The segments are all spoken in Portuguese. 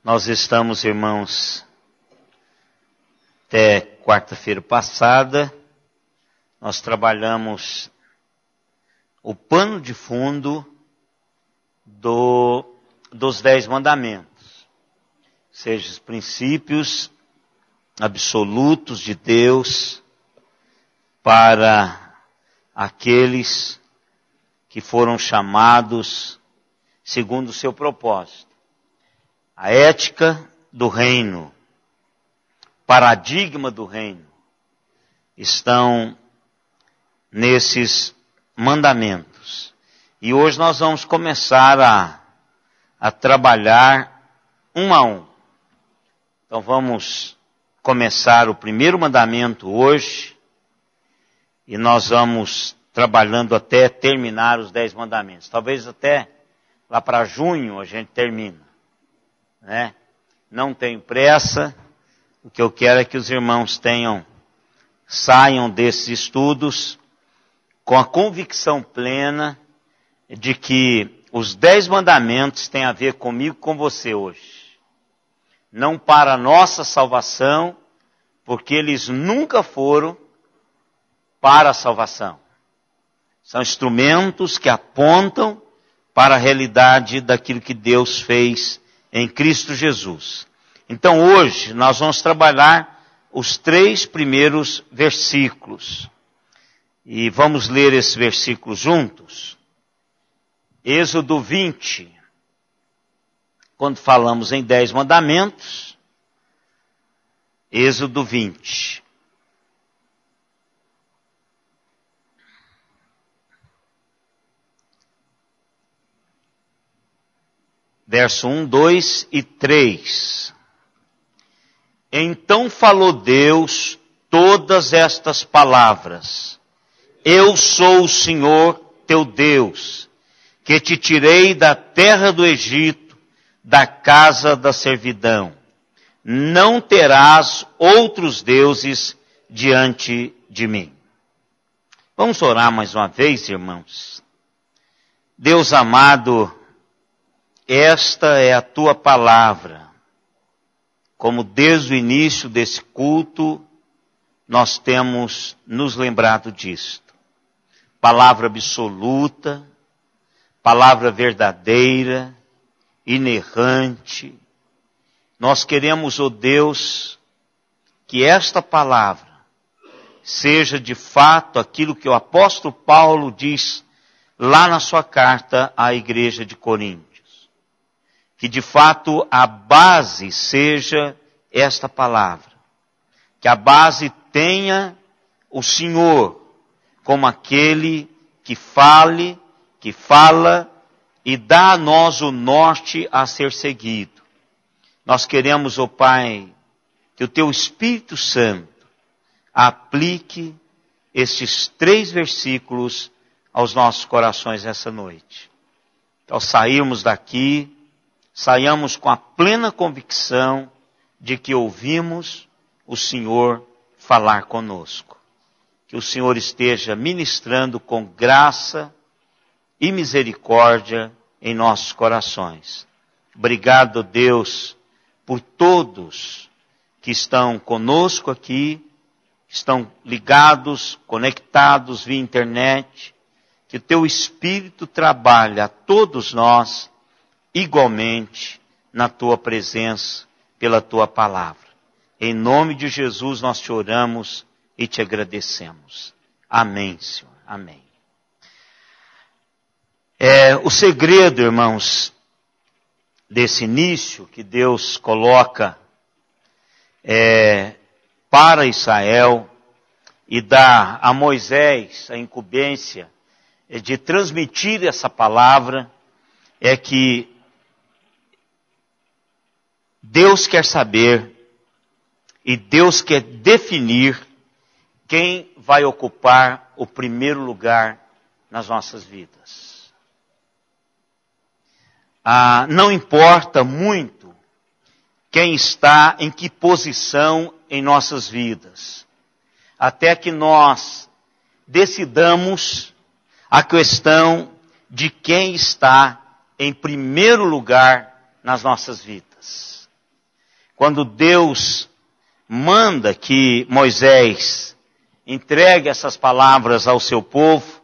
Nós estamos, irmãos, até quarta-feira passada, nós trabalhamos o pano de fundo dos 10 mandamentos, seja os princípios absolutos de Deus para aqueles que foram chamados segundo o seu propósito. A ética do reino, paradigma do reino, estão nesses mandamentos. E hoje nós vamos começar a trabalhar um a um. Então vamos começar o primeiro mandamento hoje, e nós vamos trabalhando até terminar os 10 mandamentos. Talvez até lá para junho a gente termina. Né? Não tenho pressa, o que eu quero é que os irmãos saiam desses estudos com a convicção plena de que os 10 mandamentos têm a ver comigo e com você hoje. Não para a nossa salvação, porque eles nunca foram para a salvação. São instrumentos que apontam para a realidade daquilo que Deus fez em Cristo Jesus. Então hoje nós vamos trabalhar os 3 primeiros versículos. E vamos ler esses versículos juntos. Êxodo 20. Quando falamos em 10 mandamentos, Êxodo 20. Verso 1, 2 e 3. Então falou Deus todas estas palavras. Eu sou o Senhor teu Deus, que te tirei da terra do Egito, da casa da servidão. Não terás outros deuses diante de mim. Vamos orar mais uma vez, irmãos. Deus amado, esta é a tua palavra. Como desde o início desse culto, nós temos nos lembrado disto. Palavra absoluta, palavra verdadeira, inerrante. Nós queremos, ó Deus, que esta palavra seja de fato aquilo que o apóstolo Paulo diz lá na sua carta à igreja de Corinto. Que de fato a base seja esta palavra. Que a base tenha o Senhor como aquele que fala e dá a nós o norte a ser seguido. Nós queremos, ó Pai, que o Teu Espírito Santo aplique estes 3 versículos aos nossos corações essa noite. Ao sairmos daqui, saiamos com a plena convicção de que ouvimos o Senhor falar conosco. Que o Senhor esteja ministrando com graça e misericórdia em nossos corações. Obrigado, Deus, por todos que estão conosco aqui, estão ligados, conectados via internet. Que o Teu Espírito trabalhe a todos nós igualmente na Tua presença, pela Tua palavra. Em nome de Jesus nós te oramos e te agradecemos. Amém, Senhor. Amém. O segredo, irmãos, desse início que Deus coloca para Israel e dá a Moisés a incumbência de transmitir essa palavra, é que Deus quer saber e Deus quer definir quem vai ocupar o primeiro lugar nas nossas vidas. Não importa muito quem está em que posição em nossas vidas, até que nós decidamos a questão de quem está em primeiro lugar nas nossas vidas. quando Deus manda que Moisés entregue essas palavras ao seu povo,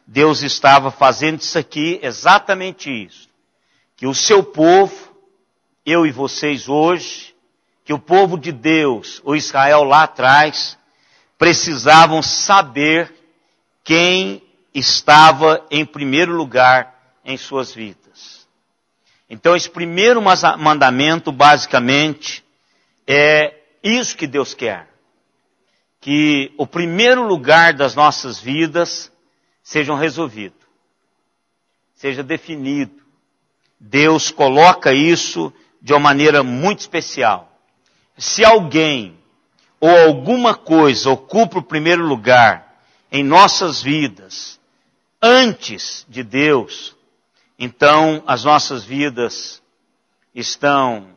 Deus estava fazendo isso aqui, exatamente isso. Que o seu povo, eu e vocês hoje, que o povo de Deus, o Israel lá atrás, precisavam saber quem estava em primeiro lugar em suas vidas. Então esse primeiro mandamento, basicamente, é isso que Deus quer. Que o primeiro lugar das nossas vidas seja resolvido, seja definido. Deus coloca isso de uma maneira muito especial. Se alguém ou alguma coisa ocupa o primeiro lugar em nossas vidas, antes de Deus, então as nossas vidas estão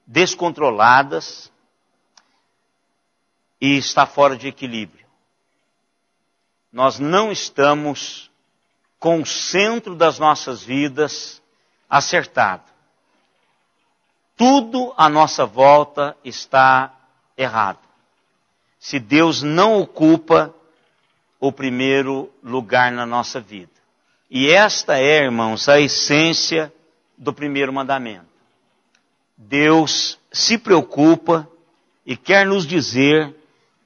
descontroladas e está fora de equilíbrio. Nós não estamos com o centro das nossas vidas acertado. Tudo à nossa volta está errado. Se Deus não ocupa o primeiro lugar na nossa vida. E esta é, irmãos, a essência do primeiro mandamento. Deus se preocupa e quer nos dizer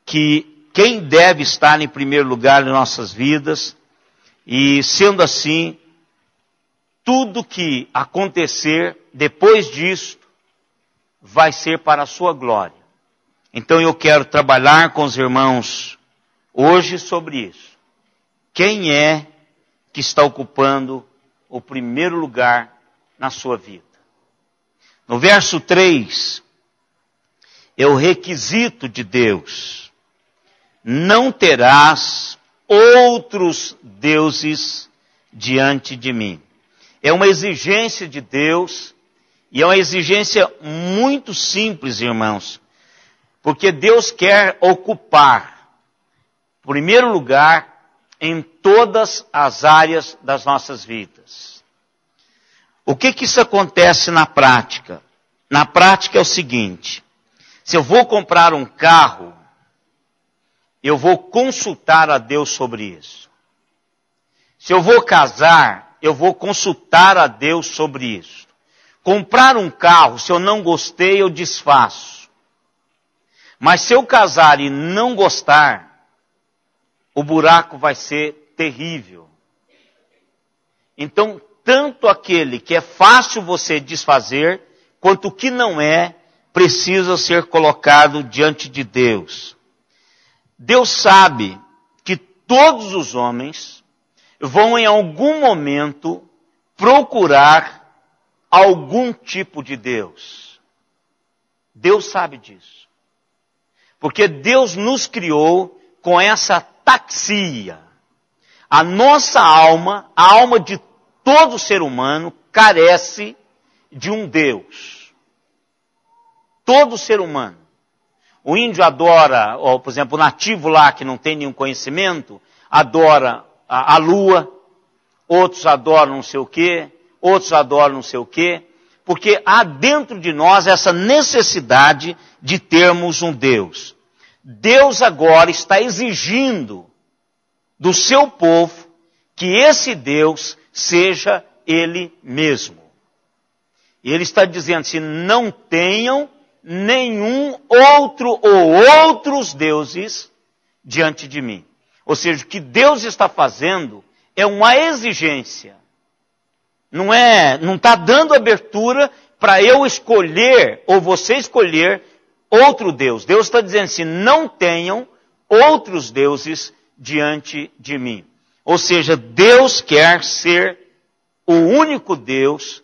que quem deve estar em primeiro lugar em nossas vidas, e sendo assim, tudo que acontecer depois disto vai ser para a sua glória. Então eu quero trabalhar com os irmãos hoje sobre isso. Quem é que está ocupando o primeiro lugar na sua vida? No verso 3, é o requisito de Deus. Não terás outros deuses diante de mim. É uma exigência de Deus, e é uma exigência muito simples, irmãos, porque Deus quer ocupar primeiro lugar em todas as áreas das nossas vidas. O que isso acontece na prática? Na prática é o seguinte: se eu vou comprar um carro, eu vou consultar a Deus sobre isso. Se eu vou casar, eu vou consultar a Deus sobre isso. Comprar um carro, se eu não gostei, eu desfaço. Mas se eu casar e não gostar, o buraco vai ser terrível. Então, tanto aquele que é fácil você desfazer, quanto o que não é, precisa ser colocado diante de Deus. Deus sabe que todos os homens vão em algum momento procurar algum tipo de Deus. Deus sabe disso. Porque Deus nos criou com essa taxia. A nossa alma, a alma de todo ser humano, carece de um Deus. Todo ser humano. O índio adora, ou, por exemplo, o nativo lá que não tem nenhum conhecimento, adora a lua, outros adoram não sei o quê, outros adoram não sei o quê, porque há dentro de nós essa necessidade de termos um Deus. Deus agora está exigindo do seu povo que esse Deus seja Ele mesmo. E Ele está dizendo, se não tenham nenhum outro ou outros deuses diante de mim. Ou seja, o que Deus está fazendo é uma exigência. Não está dando abertura para eu escolher, ou você escolher, outro Deus. Deus está dizendo assim, não tenham outros deuses diante de mim. Ou seja, Deus quer ser o único Deus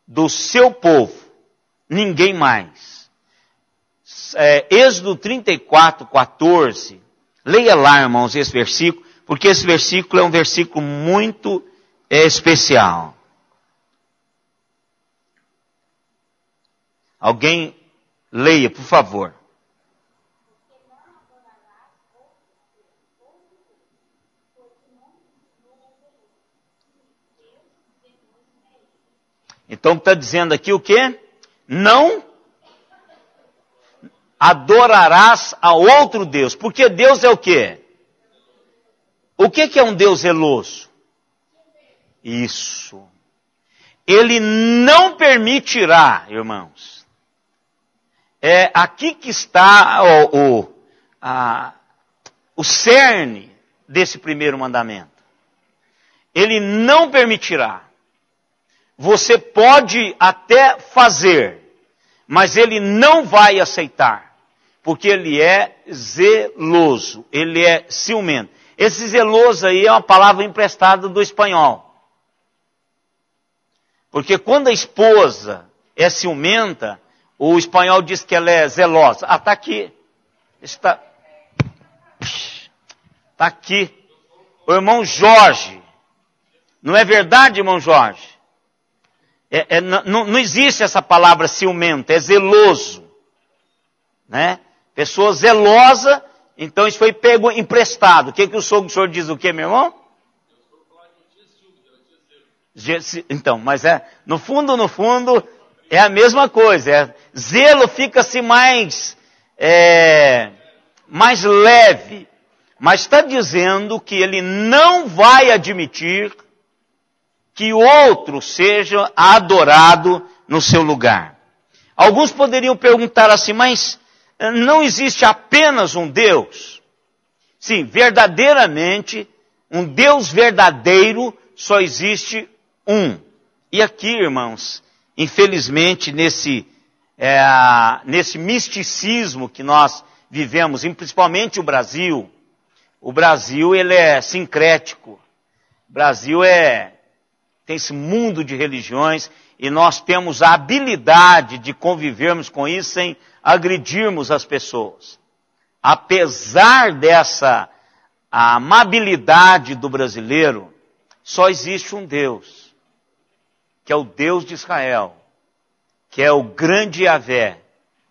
do seu povo. Ninguém mais. Êxodo 34, 14. Leia lá, irmãos, esse versículo, porque esse versículo é um versículo muito especial. Alguém leia, por favor. Então está dizendo aqui o quê? Não adorarás a outro Deus. Porque Deus é o quê? O que é um Deus zeloso? Isso. Ele não permitirá, irmãos. É aqui que está o cerne desse primeiro mandamento. Ele não permitirá. Você pode até fazer, mas ele não vai aceitar, porque ele é zeloso, ele é ciumento. Esse zeloso aí é uma palavra emprestada do espanhol. Porque quando a esposa é ciumenta, o espanhol diz que ela é zelosa. Ah, está aqui. Está aqui. O irmão Jorge. Não é verdade, irmão Jorge? Não existe essa palavra ciumenta, é zeloso. Né? Pessoa zelosa, então isso foi pego emprestado. O que o senhor diz o quê, meu irmão? Então, mas no fundo, é a mesma coisa. Zelo fica-se mais leve. Mas está dizendo que ele não vai admitir que outro seja adorado no seu lugar. Alguns poderiam perguntar assim, mas não existe apenas um Deus? Sim, verdadeiramente, um Deus verdadeiro só existe um. E aqui, irmãos, infelizmente, nesse misticismo que nós vivemos, principalmente o Brasil ele é sincrético. O Brasil tem esse mundo de religiões e nós temos a habilidade de convivermos com isso sem agredirmos as pessoas. Apesar dessa amabilidade do brasileiro, só existe um Deus, que é o Deus de Israel, que é o grande Yahvé,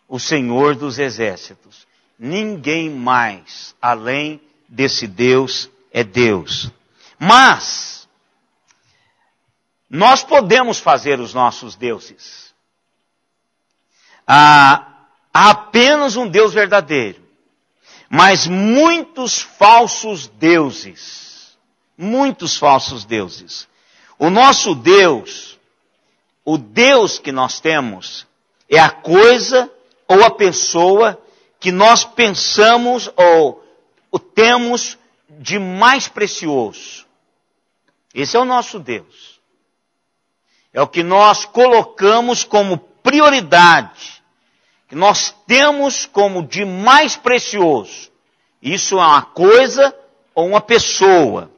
o Senhor dos exércitos. Ninguém mais, além desse Deus, é Deus. Mas, nós podemos fazer os nossos deuses. Há apenas um Deus verdadeiro, mas muitos falsos deuses. Muitos falsos deuses. O nosso Deus, o Deus que nós temos, é a coisa ou a pessoa que nós pensamos ou temos de mais precioso. Esse é o nosso Deus. É o que nós colocamos como prioridade, que nós temos como de mais precioso. Isso é uma coisa ou uma pessoa.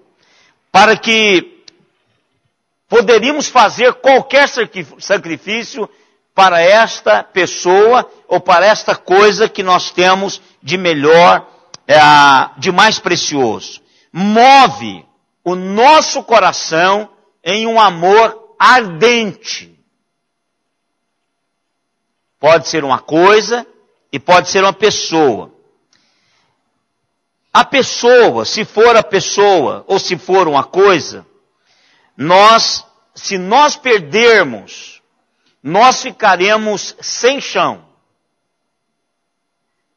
Para que poderíamos fazer qualquer sacrifício para esta pessoa ou para esta coisa que nós temos de melhor, de mais precioso. Move o nosso coração em um amor ardente. Pode ser uma coisa e pode ser uma pessoa. A pessoa, se for a pessoa ou se for uma coisa, se nós perdermos, nós ficaremos sem chão.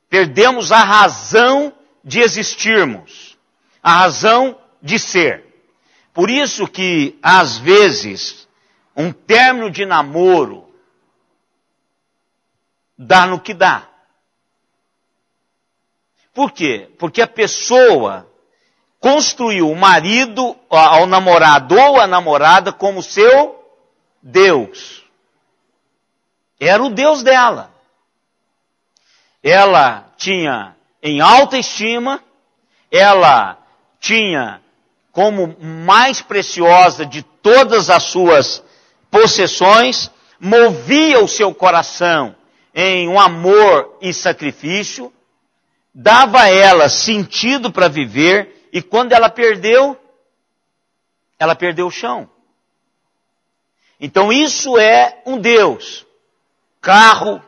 Perdemos a razão de existirmos, a razão de ser. Por isso que, às vezes, um término de namoro dá no que dá. Por quê? Porque a pessoa construiu o marido, ao namorado ou a namorada como seu Deus. Era o Deus dela. Ela tinha em alta estima, ela tinha como mais preciosa de todas as suas possessões, movia o seu coração em um amor e sacrifício, dava a ela sentido para viver, e quando ela perdeu o chão. Então isso é um Deus. Carro,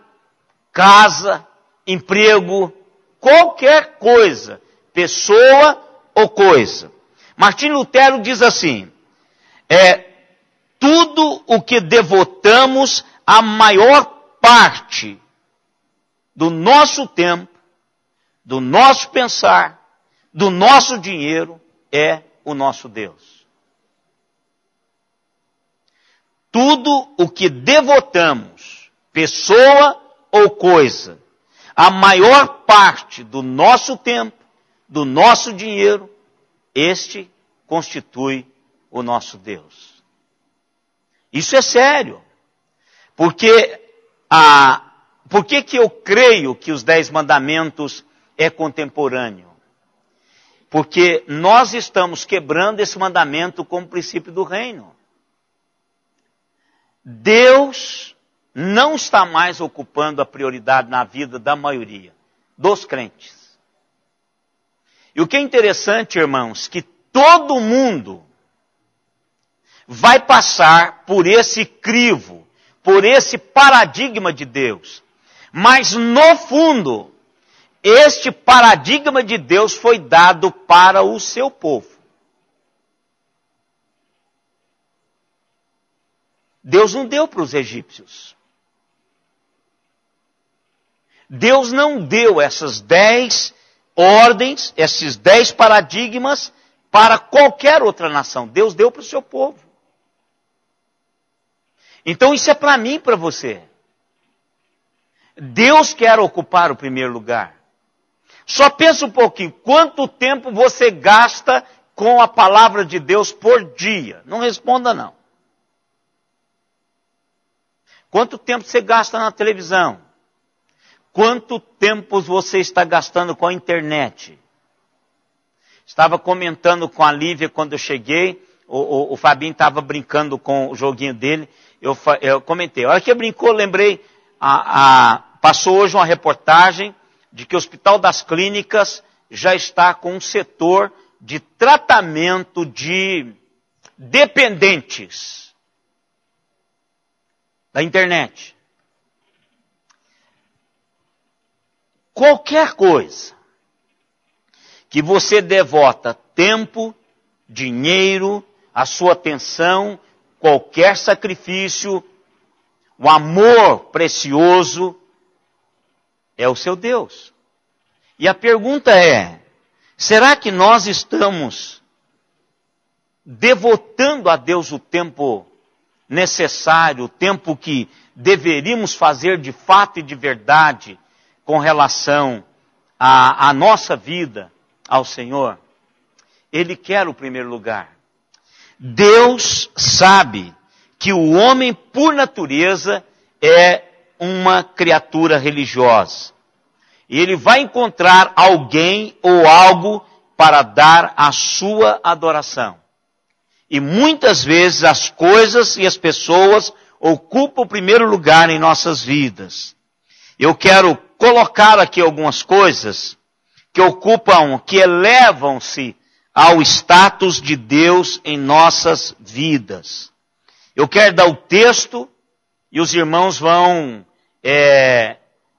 casa, emprego, qualquer coisa, pessoa ou coisa. Martim Lutero diz assim, tudo o que devotamos a maior parte do nosso tempo, do nosso pensar, do nosso dinheiro, é o nosso Deus. Tudo o que devotamos, pessoa ou coisa, a maior parte do nosso tempo, do nosso dinheiro, este constitui o nosso Deus. Isso é sério. Porque por que eu creio que os 10 mandamentos é contemporâneo? Porque nós estamos quebrando esse mandamento como princípio do reino. Deus não está mais ocupando a prioridade na vida da maioria dos crentes. E o que é interessante, irmãos, que todo mundo vai passar por esse crivo, por esse paradigma de Deus. Mas, no fundo, este paradigma de Deus foi dado para o seu povo. Deus não deu para os egípcios. Deus não deu essas 10 ordens, esses 10 paradigmas para qualquer outra nação. Deus deu para o seu povo. Então isso é para mim e para você. Deus quer ocupar o primeiro lugar. Só pensa um pouquinho, quanto tempo você gasta com a palavra de Deus por dia? Não responda não. Quanto tempo você gasta na televisão? Quanto tempo você está gastando com a internet? Estava comentando com a Lívia quando eu cheguei, o Fabinho estava brincando com o joguinho dele, eu comentei. A hora que ele brincou, lembrei, passou hoje uma reportagem de que o Hospital das Clínicas já está com um setor de tratamento de dependentes da internet. Qualquer coisa que você devota tempo, dinheiro, a sua atenção, qualquer sacrifício, o amor precioso, é o seu Deus. E a pergunta é, será que nós estamos devotando a Deus o tempo necessário, o tempo que deveríamos fazer de fato e de verdade com relação à nossa vida ao Senhor? Ele quer o primeiro lugar. Deus sabe que o homem, por natureza, é uma criatura religiosa. E ele vai encontrar alguém ou algo para dar a sua adoração. E muitas vezes as coisas e as pessoas ocupam o primeiro lugar em nossas vidas. Eu quero colocar aqui algumas coisas que elevam-se ao status de Deus em nossas vidas. Eu quero dar o texto e os irmãos vão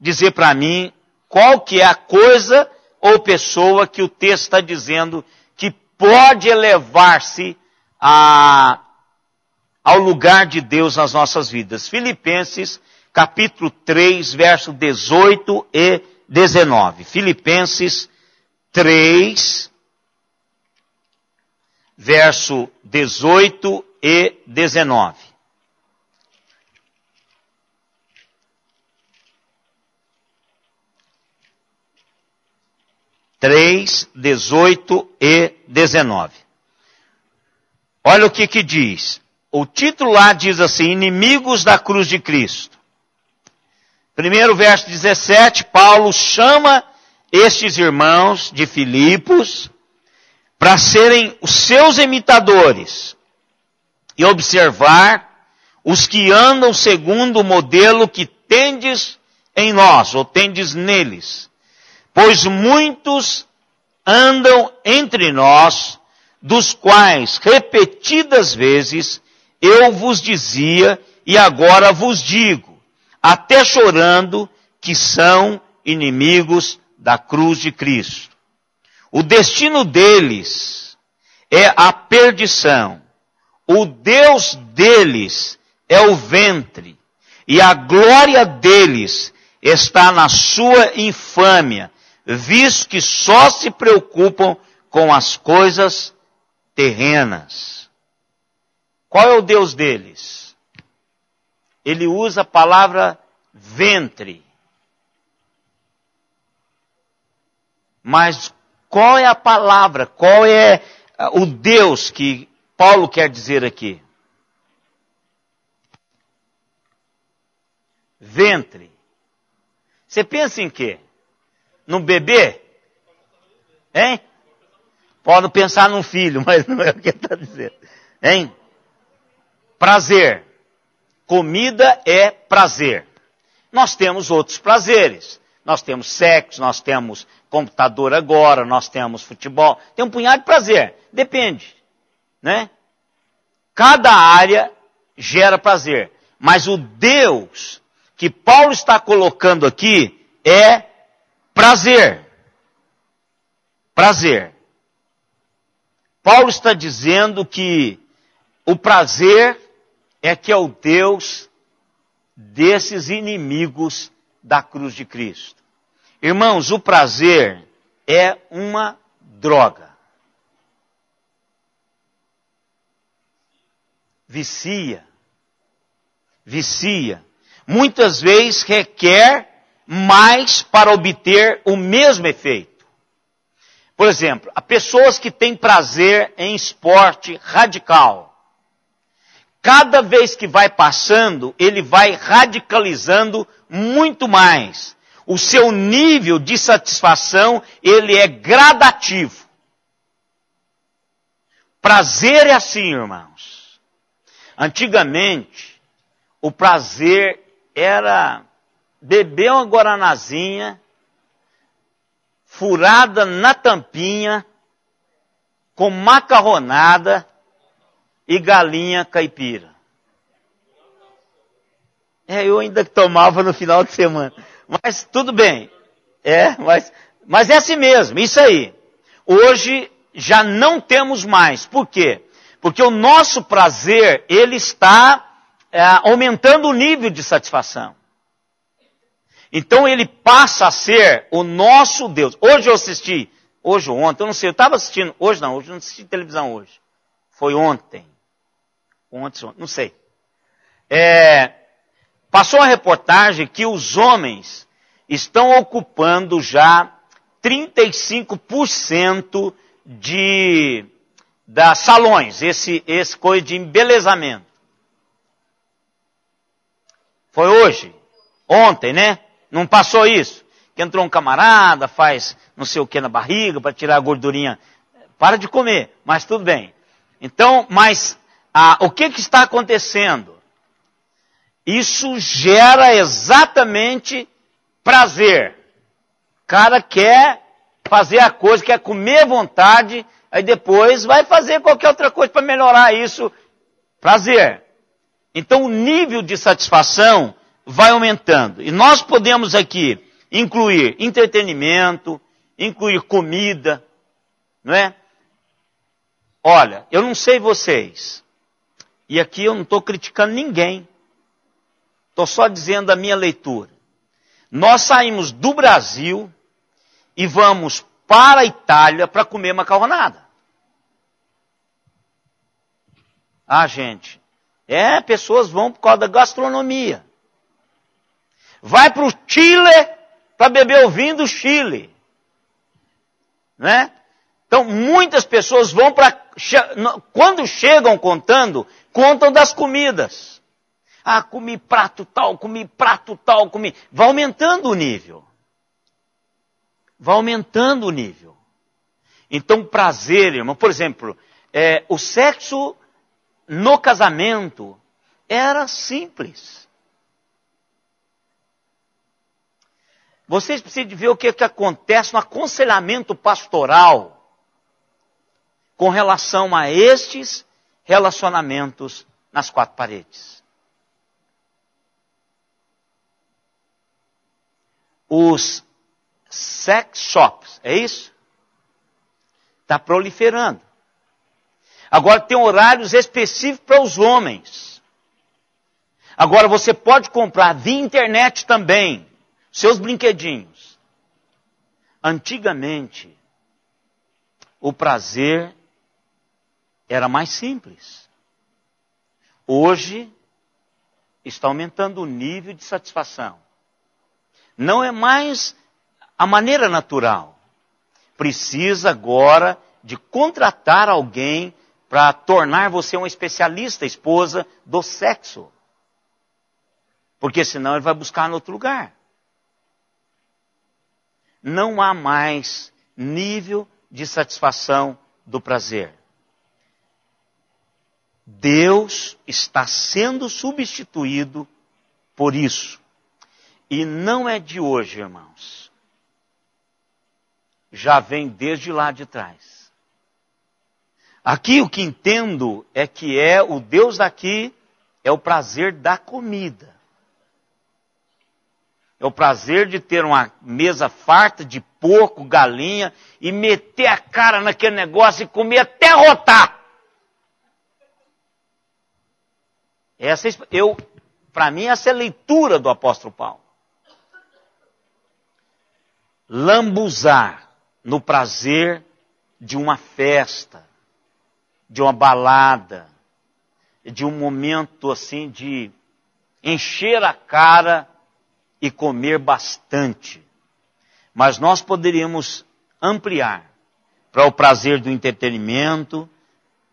dizer para mim qual que é a coisa ou pessoa que o texto está dizendo que pode elevar-se ao lugar de Deus nas nossas vidas. Filipenses, capítulo 3, verso 18 e 19. Filipenses 3, verso 18 e 19. Três, 18 e 19. Olha o que diz. O título lá diz assim, inimigos da cruz de Cristo. Primeiro verso 17, Paulo chama estes irmãos de Filipos para serem os seus imitadores e observar os que andam segundo o modelo que tendes em nós, ou tendes neles. Pois muitos andam entre nós, dos quais repetidas vezes eu vos dizia e agora vos digo, até chorando, que são inimigos da cruz de Cristo. O destino deles é a perdição. O Deus deles é o ventre. E a glória deles está na sua infâmia, visto que só se preocupam com as coisas terrenas. Qual é o Deus deles? Ele usa a palavra ventre. Mas qual é a palavra? Qual é o Deus que Paulo quer dizer aqui? Ventre. Você pensa em quê? Num bebê? Hein? Pode pensar num filho, mas não é o que está dizendo. Hein? Prazer. Comida é prazer. Nós temos outros prazeres. Nós temos sexo, nós temos computador agora, nós temos futebol. Tem um punhado de prazer. Depende. Né? Cada área gera prazer. Mas o Deus que Paulo está colocando aqui é prazer. Prazer. Paulo está dizendo que o prazer é que é o Deus desses inimigos da cruz de Cristo. Irmãos, o prazer é uma droga. Vicia. Vicia. Muitas vezes requer mais para obter o mesmo efeito. Por exemplo, há pessoas que têm prazer em esporte radical. Cada vez que vai passando, ele vai radicalizando muito mais. O seu nível de satisfação, ele é gradativo. Prazer é assim, irmãos. Antigamente, o prazer era beber uma guaranazinha, furada na tampinha, com macarronada e galinha caipira. Eu ainda tomava no final de semana. Mas tudo bem. Mas é assim mesmo, isso aí. Hoje já não temos mais. Por quê? Porque o nosso prazer, ele está aumentando o nível de satisfação. Então ele passa a ser o nosso Deus. Hoje eu assisti, hoje ou ontem, eu não sei, eu estava assistindo, hoje eu não assisti televisão hoje. Foi ontem. Ontem, não sei. Passou uma reportagem que os homens estão ocupando já 35% das salões, esse coisa de embelezamento. Foi hoje, ontem, né? Não passou isso? Que entrou um camarada, faz não sei o que na barriga para tirar a gordurinha. Para de comer, mas tudo bem. Então, o que está acontecendo? Isso gera exatamente prazer. O cara quer fazer a coisa, quer comer à vontade, aí depois vai fazer qualquer outra coisa para melhorar isso. Prazer. Então o nível de satisfação vai aumentando. E nós podemos aqui incluir entretenimento, incluir comida, não é? Olha, eu não sei vocês, e aqui eu não estou criticando ninguém, estou só dizendo a minha leitura. Nós saímos do Brasil e vamos para a Itália para comer macarronada. Gente, pessoas vão por causa da gastronomia. Vai para o Chile para beber o vinho do Chile. Né? Então, muitas pessoas vão quando chegam contam das comidas. Comi prato tal, comi prato tal, comi. Vai aumentando o nível. Vai aumentando o nível. Então, prazer, irmão. Por exemplo, o sexo no casamento era simples. Vocês precisam de ver o que acontece no aconselhamento pastoral com relação a estes relacionamentos nas quatro paredes. Os sex shops, é isso? Está proliferando. Agora tem horários específicos para os homens. Agora você pode comprar via internet também. seus brinquedinhos. Antigamente, o prazer era mais simples. Hoje, está aumentando o nível de satisfação. Não é mais a maneira natural. Precisa agora de contratar alguém para tornar você uma especialista, esposa do sexo. Porque senão ele vai buscar em outro lugar. Não há mais nível de satisfação do prazer. Deus está sendo substituído por isso. E não é de hoje, irmãos. Já vem desde lá de trás. Aqui o que entendo é que o Deus daqui é o prazer da comida. É o prazer de ter uma mesa farta de porco, galinha, e meter a cara naquele negócio e comer até rotar. Para mim, essa é a leitura do apóstolo Paulo. Lambuzar no prazer de uma festa, de uma balada, de um momento assim de encher a cara e comer bastante. Mas nós poderíamos ampliar para o prazer do entretenimento,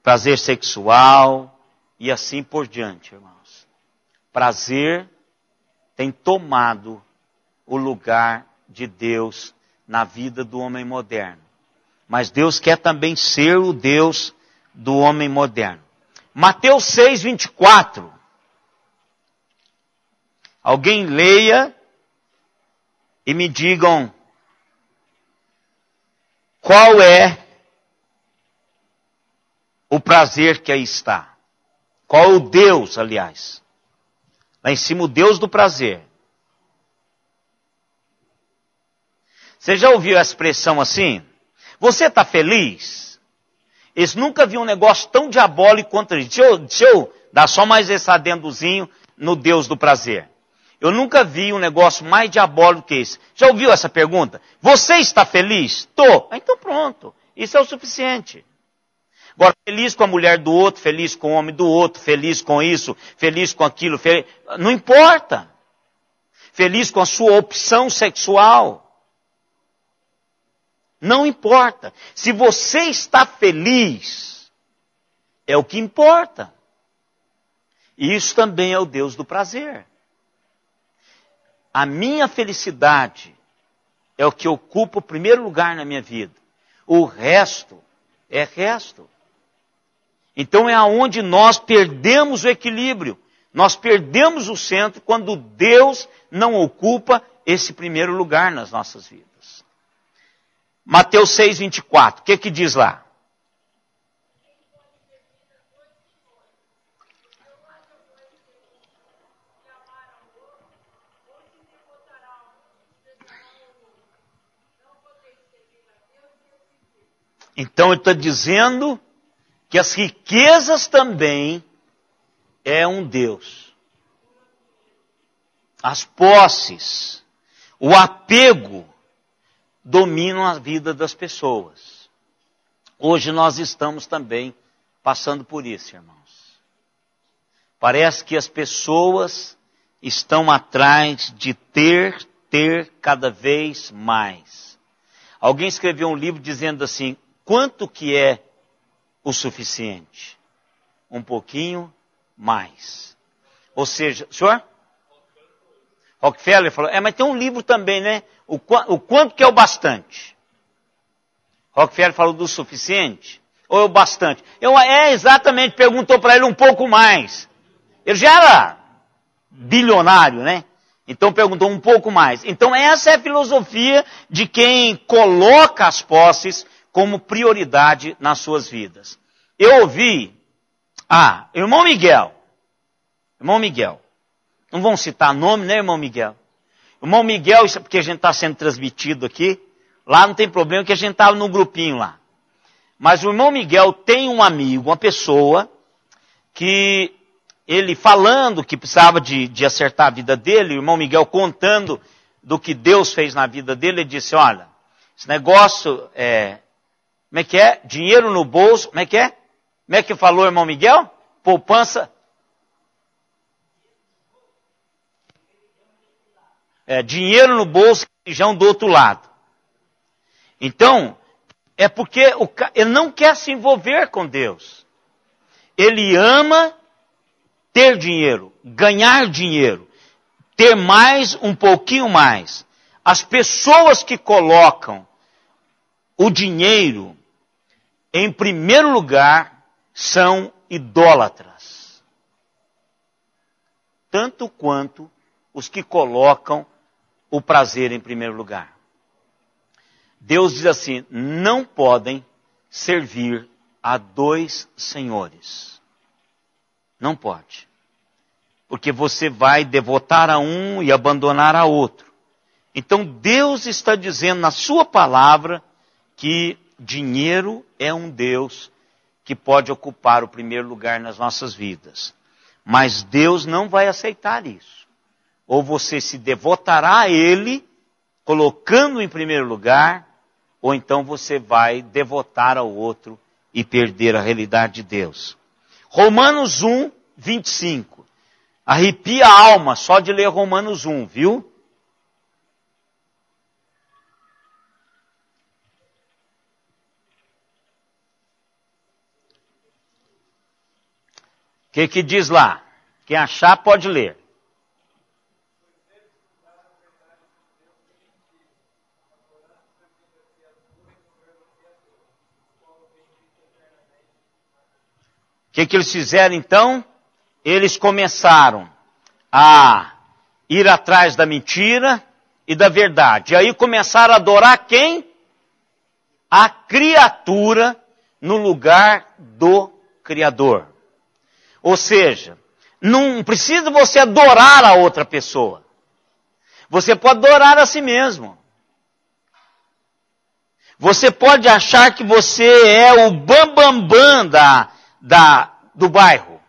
prazer sexual e assim por diante, irmãos. Prazer tem tomado o lugar de Deus na vida do homem moderno. Mas Deus quer também ser o Deus do homem moderno. Mateus 6, 24. Alguém leia e me digam qual é o prazer que aí está. Qual é o Deus, aliás? Lá em cima o Deus do prazer. Você já ouviu a expressão assim? Você está feliz? Eles nunca viram um negócio tão diabólico quanto isso. Deixa eu dar só mais esse adendozinho no Deus do prazer. Eu nunca vi um negócio mais diabólico que esse. Já ouviu essa pergunta? Você está feliz? Tô. Então pronto. Isso é o suficiente. Agora, feliz com a mulher do outro, feliz com o homem do outro, feliz com isso, feliz com aquilo, não importa. Feliz com a sua opção sexual. Não importa. Se você está feliz, é o que importa. E isso também é o Deus do prazer. A minha felicidade é o que ocupa o primeiro lugar na minha vida. O resto é resto. Então é aonde nós perdemos o equilíbrio. Nós perdemos o centro quando Deus não ocupa esse primeiro lugar nas nossas vidas. Mateus 6, 24. O que diz lá? Então ele está dizendo que as riquezas também é um Deus. As posses, o apego dominam a vida das pessoas. Hoje nós estamos também passando por isso, irmãos. Parece que as pessoas estão atrás de ter cada vez mais. Alguém escreveu um livro dizendo assim, quanto que é o suficiente? Um pouquinho mais. Ou seja, senhor? Rockefeller falou, mas tem um livro também, né? O quanto que é o bastante? Rockefeller falou do suficiente? Ou é o bastante? Exatamente, perguntou para ele um pouco mais. Ele já era bilionário, né? Então perguntou um pouco mais. Então essa é a filosofia de quem coloca as posses como prioridade nas suas vidas. Eu ouvi, irmão Miguel, não vamos citar nome, né, irmão Miguel? Irmão Miguel, isso é porque a gente está sendo transmitido aqui, lá não tem problema que a gente está no grupinho lá. Mas o irmão Miguel tem um amigo, uma pessoa, que ele falando que precisava de acertar a vida dele, o irmão Miguel contando do que Deus fez na vida dele, ele disse, olha, esse negócio como é que é? Dinheiro no bolso, como é que é? Como é que falou, irmão Miguel? Poupança. Dinheiro no bolso, religião do outro lado. Então, é porque ele não quer se envolver com Deus. Ele ama ter dinheiro, ganhar dinheiro, ter mais, um pouquinho mais. As pessoas que colocam o dinheiro em primeiro lugar são idólatras. Tanto quanto os que colocam o prazer em primeiro lugar. Deus diz assim, não podem servir a dois senhores. Não pode. Porque você vai devotar a um e abandonar a outro. Então Deus está dizendo na sua palavra que dinheiro é um Deus que pode ocupar o primeiro lugar nas nossas vidas. Mas Deus não vai aceitar isso. Ou você se devotará a Ele, colocando em primeiro lugar, ou então você vai devotar ao outro e perder a realidade de Deus. Romanos 1, 25. Arrepia a alma só de ler Romanos 1, viu? O que diz lá? Quem achar pode ler. O que eles fizeram então? Eles começaram a ir atrás da mentira e da verdade. E aí começaram a adorar quem? A criatura no lugar do Criador. Ou seja, não precisa você adorar a outra pessoa. Você pode adorar a si mesmo. Você pode achar que você é o bambambam do bairro.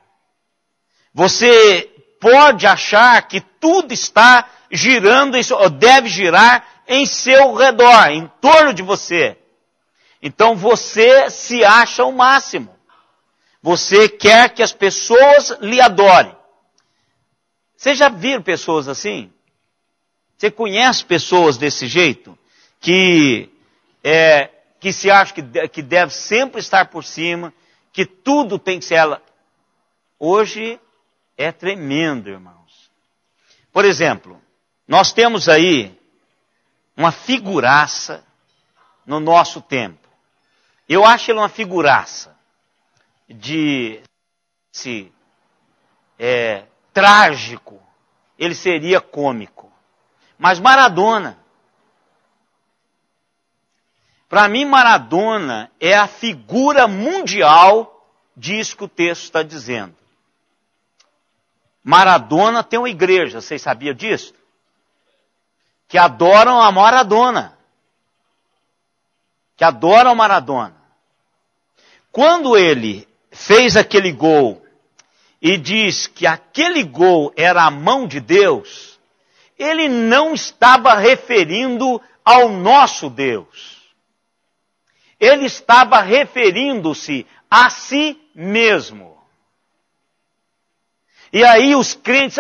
Você pode achar que tudo está girando, ou deve girar em seu redor, em torno de você. Então você se acha o máximo. Você quer que as pessoas lhe adorem. Você já viu pessoas assim? Você conhece pessoas desse jeito? Que se acha que deve sempre estar por cima, que tudo tem que ser ela. Hoje é tremendo, irmãos. Por exemplo, nós temos aí uma figuraça no nosso tempo. Eu acho ele uma figuraça trágico. Ele seria cômico. Mas Maradona, para mim Maradona é a figura mundial disso que o texto está dizendo. Maradona tem uma igreja, vocês sabiam disso? Que adoram a Maradona. Que adoram a Maradona. Quando ele fez aquele gol e diz que aquele gol era a mão de Deus, ele não estava referindo ao nosso Deus. Ele estava referindo-se a si mesmo. E aí os crentes,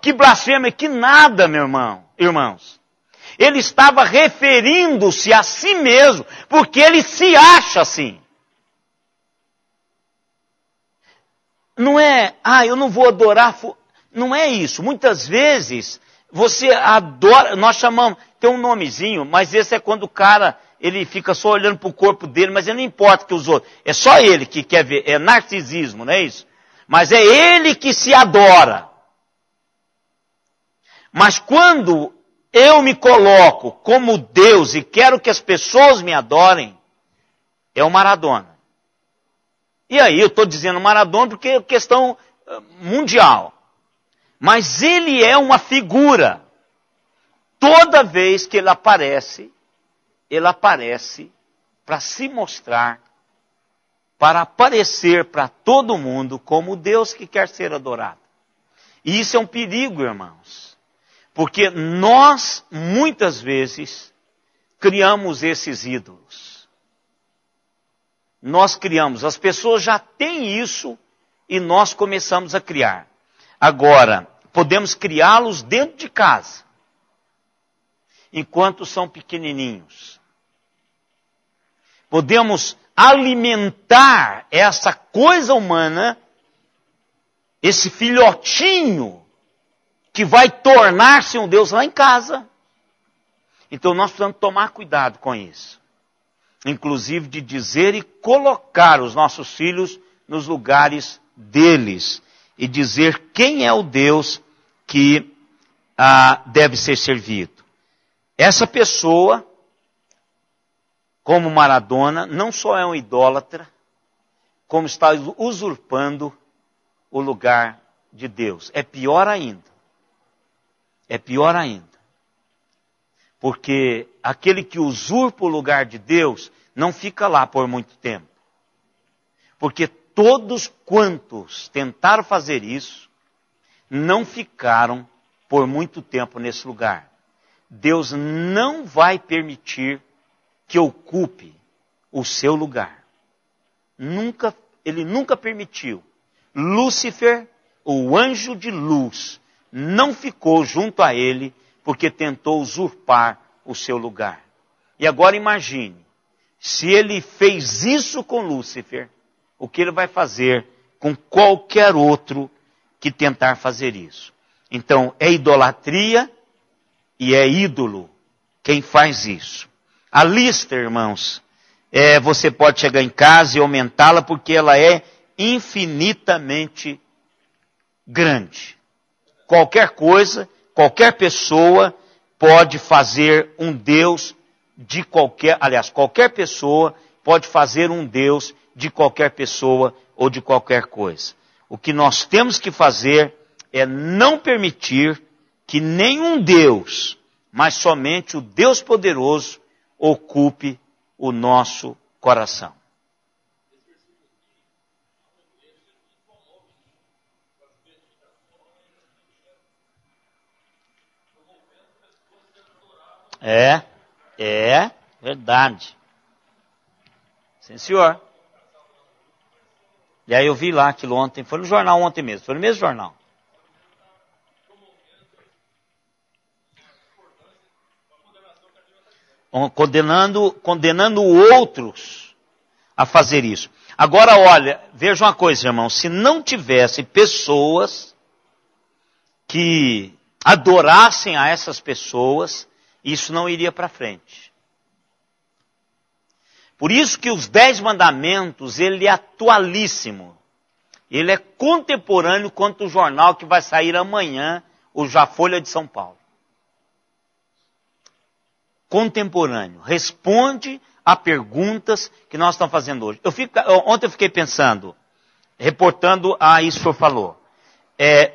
que blasfêmia, que nada, irmãos. Ele estava referindo-se a si mesmo, porque ele se acha assim. Não é, eu não vou adorar, não é isso. Muitas vezes você adora, nós chamamos, tem um nomezinho, mas esse é quando o cara, ele fica só olhando para o corpo dele, mas ele não importa que os outros, é só ele que quer ver, é narcisismo, não é isso? Mas é ele que se adora. Mas quando eu me coloco como Deus e quero que as pessoas me adorem, é o Maradona. E aí eu estou dizendo Maradona porque é questão mundial. Mas ele é uma figura. Toda vez que ele aparece para se mostrar, para aparecer para todo mundo como Deus que quer ser adorado. E isso é um perigo, irmãos. Porque nós, muitas vezes, criamos esses ídolos. Nós criamos, as pessoas já têm isso e nós começamos a criar. Agora, podemos criá-los dentro de casa, enquanto são pequenininhos. Podemos alimentar essa coisa humana, esse filhotinho, que vai tornar-se um Deus lá em casa. Então nós precisamos tomar cuidado com isso. Inclusive de dizer e colocar os nossos filhos nos lugares deles. E dizer quem é o Deus que deve ser servido. Essa pessoa, como Maradona, não só é um idólatra, como está usurpando o lugar de Deus. É pior ainda. É pior ainda. Porque aquele que usurpa o lugar de Deus não fica lá por muito tempo. Porque todos quantos tentaram fazer isso, não ficaram por muito tempo nesse lugar. Deus não vai permitir que ocupe o seu lugar. Ele nunca permitiu. Lúcifer, o anjo de luz, não ficou junto a ele porque tentou usurpar o seu lugar. E agora imagine, se ele fez isso com Lúcifer, o que ele vai fazer com qualquer outro que tentar fazer isso. Então, é idolatria e é ídolo quem faz isso. A lista, irmãos, você pode chegar em casa e aumentá-la porque ela é infinitamente grande. Qualquer coisa, qualquer pessoa pode fazer um Deus de qualquer pessoa pode fazer um Deus de qualquer pessoa ou de qualquer coisa. O que nós temos que fazer é não permitir que nenhum Deus, mas somente o Deus poderoso, ocupe o nosso coração. É verdade. Sim, senhor. E aí eu vi lá aquilo ontem, foi no jornal ontem mesmo, foi no mesmo jornal. Condenando outros a fazer isso. Agora olha, veja uma coisa, irmão, se não tivesse pessoas que adorassem a essas pessoas, isso não iria para frente. Por isso que os 10 mandamentos, ele é atualíssimo. Ele é contemporâneo quanto o jornal que vai sair amanhã, o Folha de São Paulo. Contemporâneo. Responde a perguntas que nós estamos fazendo hoje. Ontem eu fiquei pensando, reportando a isso que o senhor falou.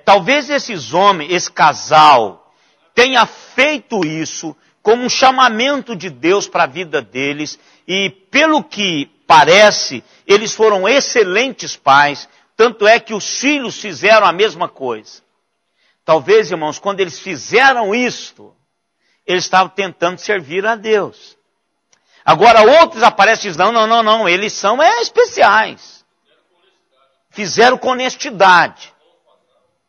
Talvez esses homens, esse casal, tenha feito isso como um chamamento de Deus para a vida deles, e pelo que parece, eles foram excelentes pais, tanto é que os filhos fizeram a mesma coisa. Talvez, irmãos, quando eles fizeram isto, eles estavam tentando servir a Deus. Agora outros aparecem e dizem, não, eles são especiais. Fizeram com honestidade.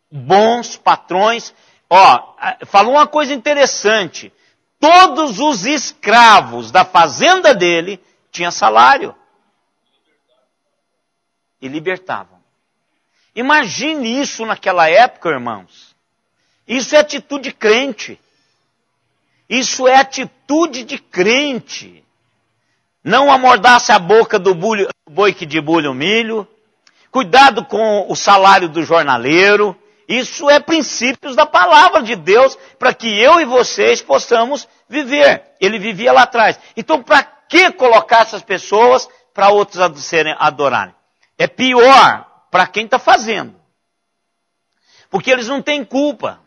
Bons patrões. Falou uma coisa interessante. Todos os escravos da fazenda dele tinham salário. E libertavam. Imagine isso naquela época, irmãos. Isso é atitude crente. Isso é atitude de crente. Não amordace a boca do boi que debulha o milho. Cuidado com o salário do jornaleiro. Isso é princípios da palavra de Deus para que eu e vocês possamos viver. Ele vivia lá atrás. Então, para que colocar essas pessoas para outros adorarem? É pior para quem está fazendo. Porque eles não têm culpa.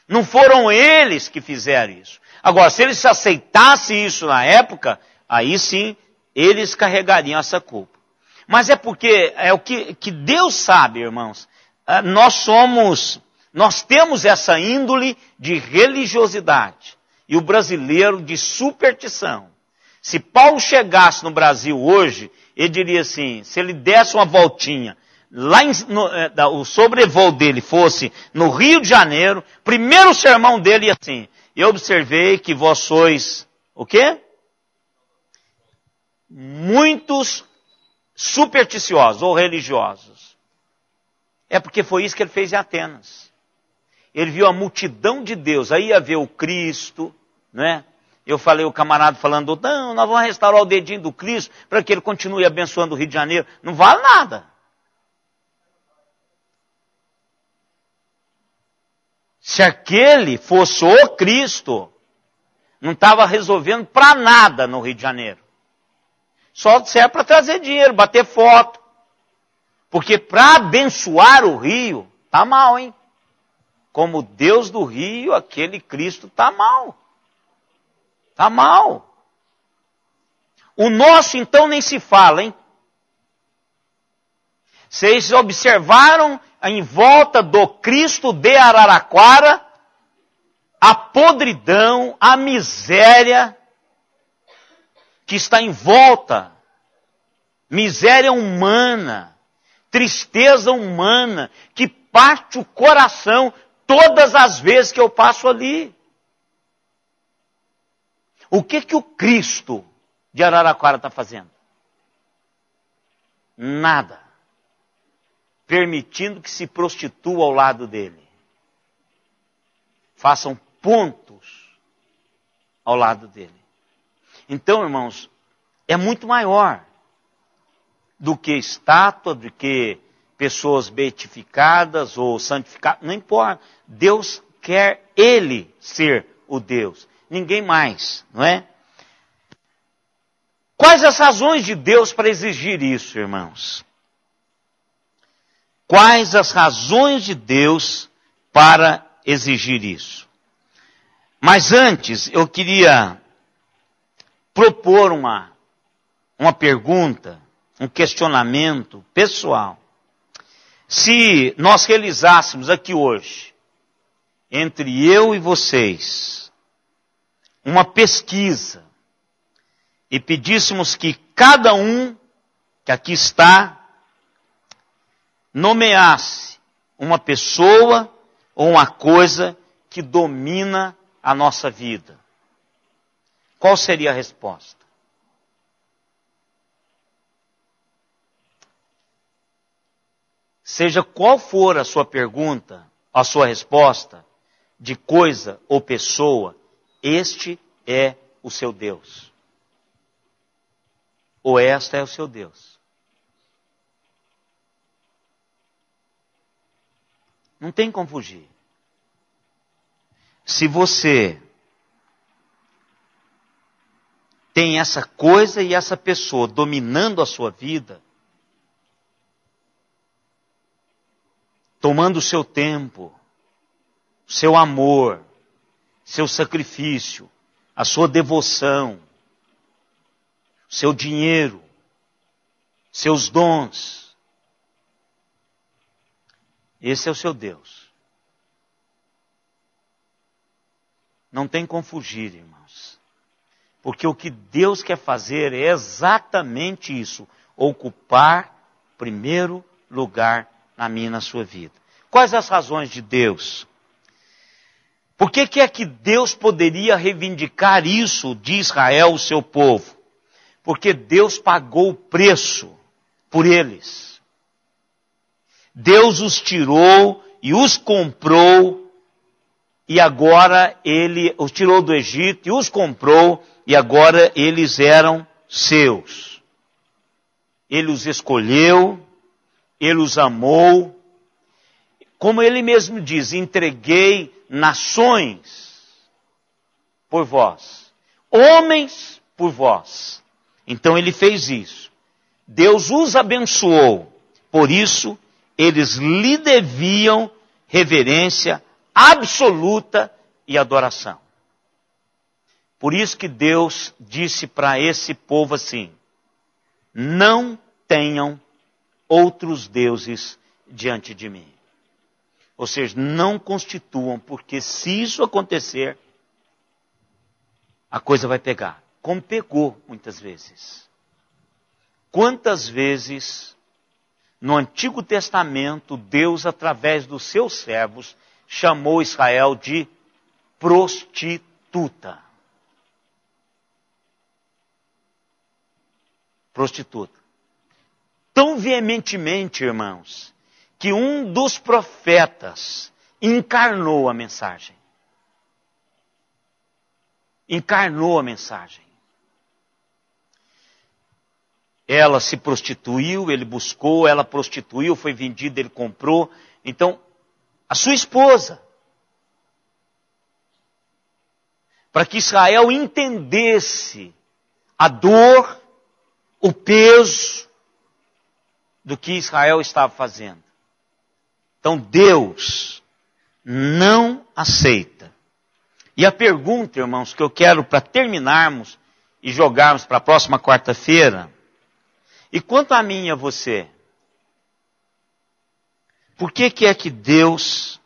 Não foram eles que fizeram isso. Agora, se eles aceitassem isso na época, aí sim, eles carregariam essa culpa. Mas é porque é o que Deus sabe, irmãos. Nós somos Nós temos essa índole de religiosidade. E o brasileiro de superstição. Se Paulo chegasse no Brasil hoje, ele diria assim, se ele desse uma voltinha, o sobrevoo dele fosse no Rio de Janeiro, primeiro sermão dele ia assim, eu observei que vós sois, o quê? Muitos supersticiosos ou religiosos. É porque foi isso que ele fez em Atenas. Ele viu a multidão de Deus, aí ia ver o Cristo, né? Eu falei, o camarada falando, não, nós vamos restaurar o dedinho do Cristo para que ele continue abençoando o Rio de Janeiro. Não vale nada. Se aquele fosse o Cristo, não estava resolvendo para nada no Rio de Janeiro. Só serve para trazer dinheiro, bater foto. Porque para abençoar o Rio, tá mal, hein? Como Deus do Rio, aquele Cristo tá mal. Tá mal. O nosso, então, nem se fala, hein? Vocês observaram em volta do Cristo de Araraquara a podridão, a miséria que está em volta. Miséria humana, tristeza humana, que parte o coração todas as vezes que eu passo ali. O que o Cristo de Araraquara está fazendo? Nada. Permitindo que se prostitua ao lado dele. Façam pontos ao lado dele. Então, irmãos, é muito maior do que estátua, do que pessoas beatificadas ou santificadas, não importa. Deus quer Ele ser o Deus. Ninguém mais, não é? Quais as razões de Deus para exigir isso, irmãos? Quais as razões de Deus para exigir isso? Mas antes, eu queria propor uma pergunta, um questionamento pessoal. Se nós realizássemos aqui hoje, entre eu e vocês, uma pesquisa, e pedíssemos que cada um que aqui está, nomeasse uma pessoa ou uma coisa que domina a nossa vida. Qual seria a resposta? Seja qual for a sua pergunta, a sua resposta, de coisa ou pessoa, este é o seu Deus. Ou esta é o seu Deus. Não tem como fugir. Se você tem essa coisa e essa pessoa dominando a sua vida, tomando o seu tempo, seu amor, seu sacrifício, a sua devoção, seu dinheiro, seus dons. Esse é o seu Deus. Não tem como fugir, irmãos. Porque o que Deus quer fazer é exatamente isso. Ocupar primeiro lugar na minha e na sua vida. Quais as razões de Deus? Por que é que Deus poderia reivindicar isso de Israel, o seu povo? Porque Deus pagou o preço por eles. Deus os tirou e os comprou, e agora Ele os tirou do Egito e os comprou, e agora eles eram seus. Ele os escolheu, Ele os amou. Como Ele mesmo diz, entreguei nações por vós, homens por vós. Então Ele fez isso. Deus os abençoou. Por isso, eles lhe deviam reverência absoluta e adoração. Por isso que Deus disse para esse povo assim: não tenham outros deuses diante de mim. Ou seja, não constituam, porque se isso acontecer, a coisa vai pegar. Como pegou muitas vezes. Quantas vezes no Antigo Testamento Deus, através dos seus servos, chamou Israel de prostituta. Prostituta. Tão veementemente, irmãos, que um dos profetas encarnou a mensagem. Encarnou a mensagem. Ela se prostituiu, ele buscou, ela prostituiu, foi vendida, ele comprou. Então, a sua esposa, para que Israel entendesse a dor, o peso do que Israel estava fazendo. Então Deus não aceita. E a pergunta, irmãos, que eu quero para terminarmos e jogarmos para a próxima quarta-feira, e quanto a mim e a você, por que é que Deus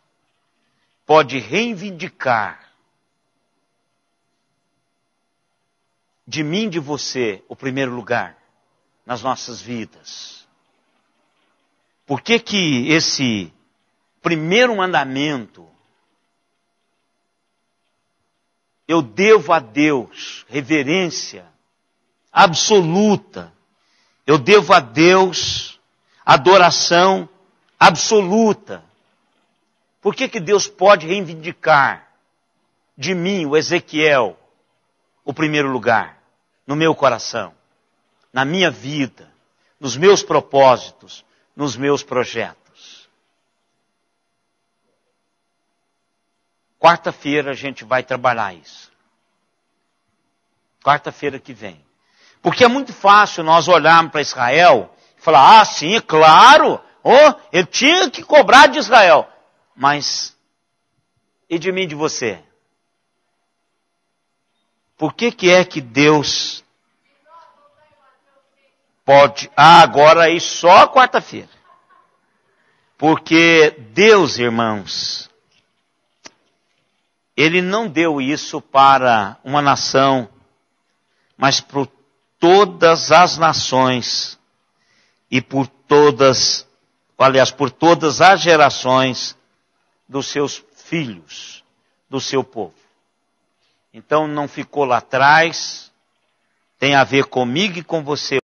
pode reivindicar de mim e de você o primeiro lugar nas nossas vidas? Por que que esse primeiro mandamento eu devo a Deus reverência absoluta, eu devo a Deus adoração absoluta? Por que que Deus pode reivindicar de mim, o Ezequiel, o primeiro lugar no meu coração, na minha vida, nos meus propósitos, nos meus projetos? Quarta-feira a gente vai trabalhar isso. Quarta-feira que vem. Porque é muito fácil nós olharmos para Israel e falar, ah, sim, claro, ele tinha que cobrar de Israel. Mas, e de mim e de você? Por que é que Deus pode... Ah, agora aí só quarta-feira. Porque Deus, irmãos, Ele não deu isso para uma nação, mas por todas as nações e por todas as gerações dos seus filhos, do seu povo. Então não ficou lá atrás, tem a ver comigo e com você.